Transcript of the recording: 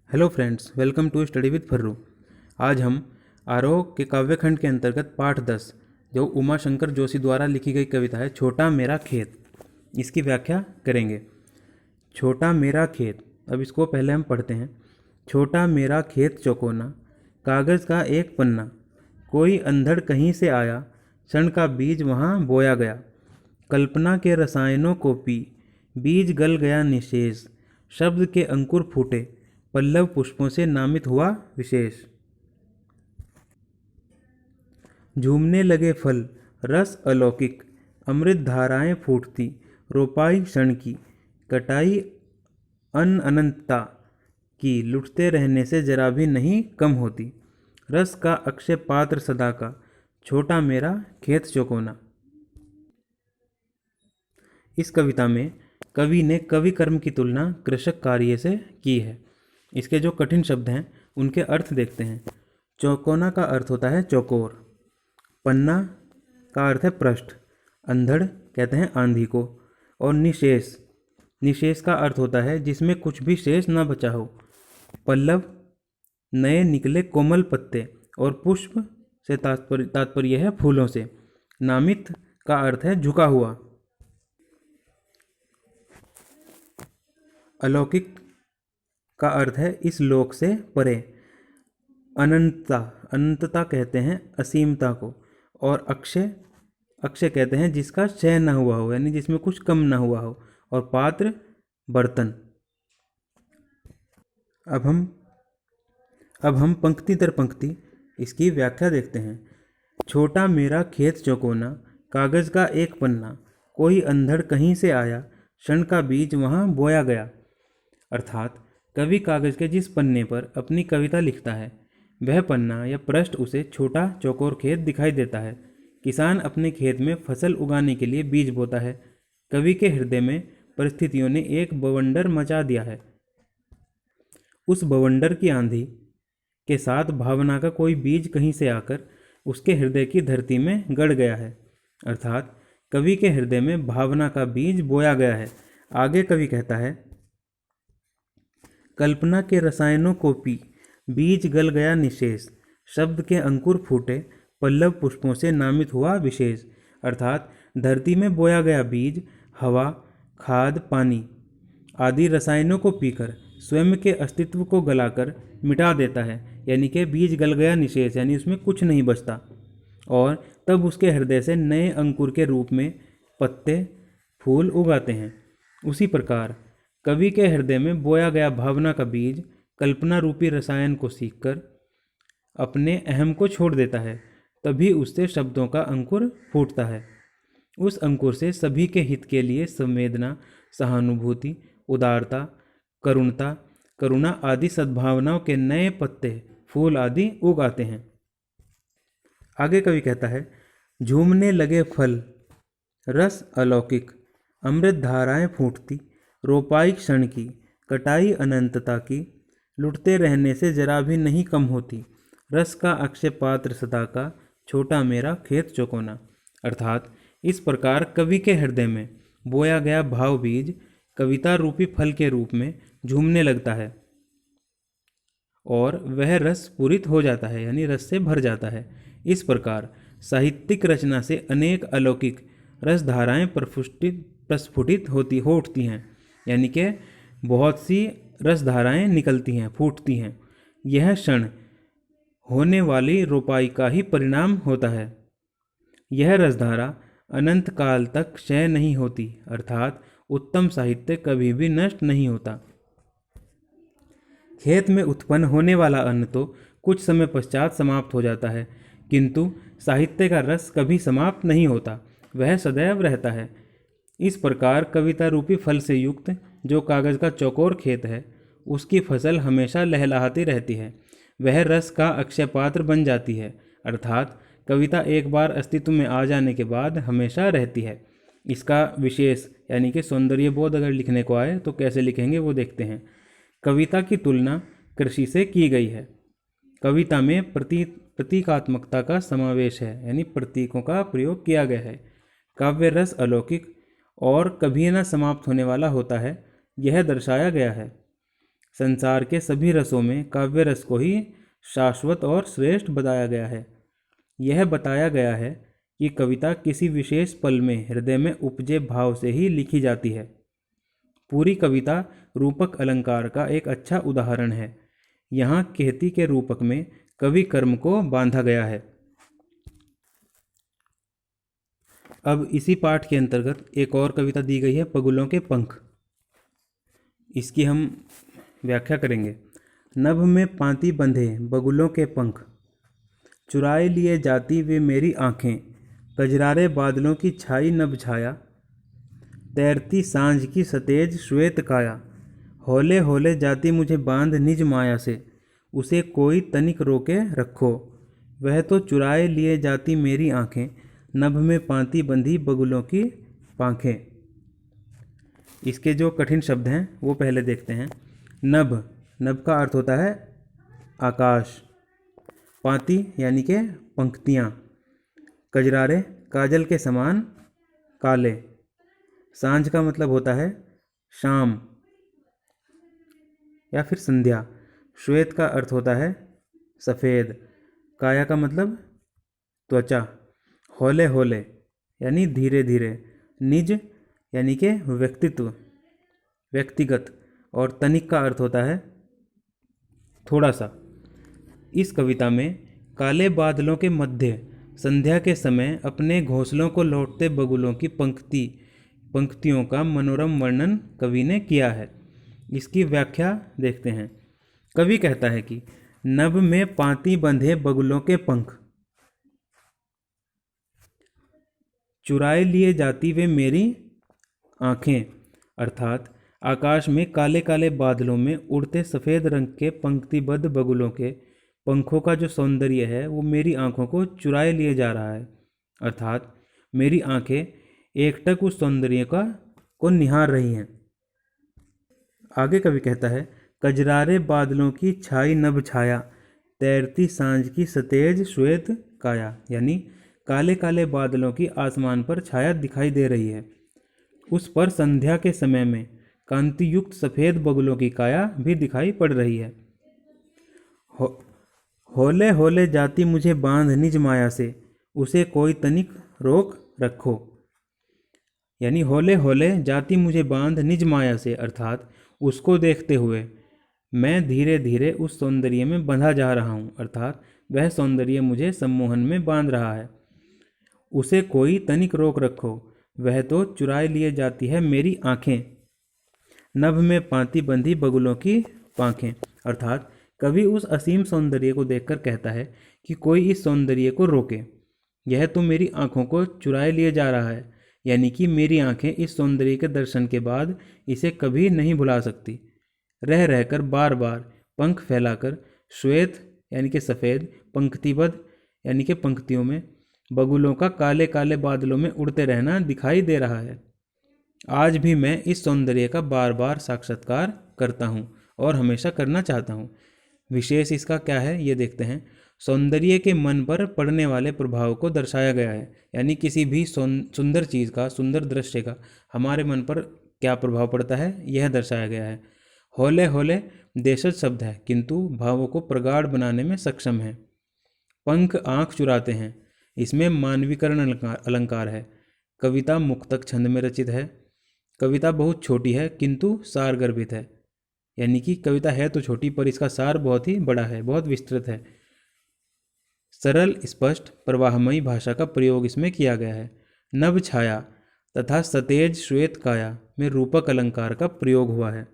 Hello friends, welcome to study with Farru. आज हम आरोह के काव्यखंड के अंतर्गत पाठ 10 जो उमा शंकर जोशी द्वारा लिखी गई कविता है छोटा मेरा खेत, इसकी व्याख्या करेंगे। छोटा मेरा खेत, अब इसको पहले हम पढ़ते हैं। छोटा मेरा खेत चौकोना, कागज़ का एक पन्ना, कोई अंधड़ कहीं से आया, क्षण का बीज वहाँ बोया गया। कल्पना के रसायनों को पी, बीज गल गया निशेष, शब्द के अंकुर फूटे, पल्लव पुष्पों से नामित हुआ विशेष। झूमने लगे फल, रस अलौकिक, अमृत धाराएं फूटती, रोपाई क्षण की, कटाई अनंतता की, लुटते रहने से जरा भी नहीं कम होती। रस का अक्षय पात्र सदा का, छोटा मेरा खेत चौकोना। इस कविता में कवि ने कवि कर्म की तुलना कृषक कार्य से की है। इसके जो कठिन शब्द हैं उनके अर्थ देखते हैं। चौकोना का अर्थ होता है चौकोर, पन्ना का अर्थ है पृष्ठ, अंधड़ कहते हैं आंधी को, और निशेष, निशेष का अर्थ होता है जिसमें कुछ भी शेष ना बचा हो। पल्लव नए निकले कोमल पत्ते, और पुष्प से तात्पर्य है फूलों से। नामित का अर्थ है झुका हुआ। अलौकिक का अर्थ है इस लोक से परे। अनंतता, अनंतता कहते हैं असीमता को। और अक्षय, अक्षय कहते हैं जिसका क्षय ना हुआ हो, यानी जिसमें कुछ कम ना हुआ हो। और पात्र, बर्तन। अब हम पंक्ति दर पंक्ति इसकी व्याख्या देखते हैं। छोटा मेरा खेत चौकोना, कागज़ का एक पन्ना, कोई अंधड़ कहीं से आया, क्षण का बीज वहाँ बोया गया। अर्थात कवि कागज़ के जिस पन्ने पर अपनी कविता लिखता है वह पन्ना या पृष्ठ उसे छोटा चौकोर खेत दिखाई देता है। किसान अपने खेत में फसल उगाने के लिए बीज बोता है। कवि के हृदय में परिस्थितियों ने एक बवंडर मचा दिया है। उस बवंडर की आंधी के साथ भावना का कोई बीज कहीं से आकर उसके हृदय की धरती में गड़ गया है। अर्थात कवि के हृदय में भावना का बीज बोया गया है। आगे कवि कहता है, कल्पना के रसायनों को पी, बीज गल गया निशेष, शब्द के अंकुर फूटे, पल्लव पुष्पों से नामित हुआ विशेष। अर्थात धरती में बोया गया बीज हवा, खाद, पानी आदि रसायनों को पीकर स्वयं के अस्तित्व को गलाकर मिटा देता है। यानी कि बीज गल गया निशेष, यानी उसमें कुछ नहीं बचता, और तब उसके हृदय से नए अंकुर के रूप में पत्ते, फूल उगाते हैं। उसी प्रकार कवि के हृदय में बोया गया भावना का बीज कल्पना रूपी रसायन को सीखकर अपने अहम को छोड़ देता है। तभी उससे शब्दों का अंकुर फूटता है। उस अंकुर से सभी के हित के लिए संवेदना, सहानुभूति, उदारता, करुणा आदि सद्भावनाओं के नए पत्ते, फूल आदि उगाते हैं। आगे कवि कहता है, झूमने लगे फल, रस अलौकिक, अमृत धाराएं फूटती, रोपाई क्षण की, कटाई अनंतता की, लुटते रहने से जरा भी नहीं कम होती। रस का अक्षय पात्र सदा का, छोटा मेरा खेत चौकोना। अर्थात इस प्रकार कवि के हृदय में बोया गया भाव बीज कविता रूपी फल के रूप में झूमने लगता है और वह रस पूरित हो जाता है, यानी रस से भर जाता है। इस प्रकार साहित्यिक रचना से अनेक अलौकिक रसधाराएं प्रस्फुटित हो उठती हैं, यानी कि बहुत सी रसधाराएं निकलती हैं, फूटती हैं। यह क्षण होने वाली रोपाई का ही परिणाम होता है। यह रसधारा अनंत काल तक क्षय नहीं होती। अर्थात उत्तम साहित्य कभी भी नष्ट नहीं होता। खेत में उत्पन्न होने वाला अन्न तो कुछ समय पश्चात समाप्त हो जाता है, किंतु साहित्य का रस कभी समाप्त नहीं होता, वह सदैव रहता है। इस प्रकार कविता रूपी फल से युक्त जो कागज़ का चौकोर खेत है, उसकी फसल हमेशा लहलहाती रहती है। वह रस का अक्षय पात्र बन जाती है। अर्थात कविता एक बार अस्तित्व में आ जाने के बाद हमेशा रहती है। इसका विशेष यानी कि सौंदर्य बोध अगर लिखने को आए तो कैसे लिखेंगे वो देखते हैं। कविता की तुलना कृषि से की गई है। कविता में प्रतीकात्मकता का समावेश है, यानी प्रतीकों का प्रयोग किया गया है। काव्य रस अलौकिक और कभी न समाप्त होने वाला होता है, यह दर्शाया गया है। संसार के सभी रसों में काव्य रस को ही शाश्वत और श्रेष्ठ बताया गया है। यह बताया गया है कि कविता किसी विशेष पल में हृदय में उपजे भाव से ही लिखी जाती है। पूरी कविता रूपक अलंकार का एक अच्छा उदाहरण है। यहाँ कहती के रूपक में कवि कर्म को बांधा गया है। अब इसी पाठ के अंतर्गत एक और कविता दी गई है, बगुलों के पंख। इसकी हम व्याख्या करेंगे। नभ में पांति बंधे बगुलों के पंख, चुराए लिए जाती वे मेरी आँखें, कजरारे बादलों की छाई नभ छाया, तैरती सांझ की सतेज श्वेत काया, हौले हौले जाती मुझे बांध निज माया से, उसे कोई तनिक रोके रखो, वह तो चुराए लिए जाती मेरी आँखें, नभ में पांति बंधी बगुलों की पाँखें। इसके जो कठिन शब्द हैं वो पहले देखते हैं। नभ, नभ का अर्थ होता है आकाश। पांति यानी के पंक्तियाँ। कजरारे, काजल के समान काले। सांझ का मतलब होता है शाम या फिर संध्या। श्वेत का अर्थ होता है सफ़ेद। काया का मतलब त्वचा। हौले हौले यानी धीरे धीरे। निज यानी के व्यक्तित्व, व्यक्तिगत। और तनिक का अर्थ होता है थोड़ा सा। इस कविता में काले बादलों के मध्य संध्या के समय अपने घोंसलों को लौटते बगुलों की पंक्तियों का मनोरम वर्णन कवि ने किया है। इसकी व्याख्या देखते हैं। कवि कहता है कि नभ में पांति बंधे बगुलों के पंख, चुराए लिए जाती वे मेरी आँखें, अर्थात आकाश में काले काले बादलों में उड़ते सफ़ेद रंग के पंक्तिबद्ध बगुलों के पंखों का जो सौंदर्य है वो मेरी आँखों को चुराए लिए जा रहा है। अर्थात मेरी आँखें एकटक उस सौंदर्य को निहार रही हैं। आगे कवि कहता है, कजरारे बादलों की छाई नभ छाया, तैरती सांझ की सतेज श्वेत काया, यानी काले काले बादलों की आसमान पर छाया दिखाई दे रही है। उस पर संध्या के समय में कांति युक्त सफ़ेद बगुलों की काया भी दिखाई पड़ रही है। हौले हौले जाती मुझे बांध निज माया से, उसे कोई तनिक रोक रखो, यानी हौले हौले जाती मुझे बांध निज माया से, अर्थात उसको देखते हुए मैं धीरे धीरे उस सौंदर्य में बंधा जा रहा हूँ, अर्थात वह सौंदर्य मुझे सम्मोहन में बांध रहा है। उसे कोई तनिक रोक रखो, वह तो चुराए लिए जाती है मेरी आँखें, नभ में पांति बंधी बगुलों की पाँखें। अर्थात कवि उस असीम सौंदर्य को देखकर कहता है कि कोई इस सौंदर्य को रोके, यह तो मेरी आँखों को चुराए लिए जा रहा है, यानी कि मेरी आँखें इस सौंदर्य के दर्शन के बाद इसे कभी नहीं भुला सकती। रह रहकर बार बार पंख फैलाकर श्वेत यानी कि सफ़ेद, पंक्तिबद्ध यानी कि पंक्तियों में बगुलों का काले काले बादलों में उड़ते रहना दिखाई दे रहा है। आज भी मैं इस सौंदर्य का बार बार साक्षात्कार करता हूँ और हमेशा करना चाहता हूँ। विशेष इसका क्या है ये देखते हैं। सौंदर्य के मन पर पड़ने वाले प्रभाव को दर्शाया गया है, यानी किसी भी सुंदर चीज़ का, सुंदर दृश्य का हमारे मन पर क्या प्रभाव पड़ता है यह दर्शाया गया है। हौले हौले देशज शब्द है किंतु भावों को प्रगाढ़ बनाने में सक्षम है। पंख आँख चुराते हैं, इसमें मानवीकरण अलंकार है। कविता मुक्तक छंद में रचित है। कविता बहुत छोटी है किंतु सार गर्भित है, यानी कि कविता है तो छोटी पर इसका सार बहुत ही बड़ा है, बहुत विस्तृत है। सरल स्पष्ट प्रवाहमयी भाषा का प्रयोग इसमें किया गया है। नभ छाया तथा सतेज श्वेत काया में रूपक अलंकार का प्रयोग हुआ है।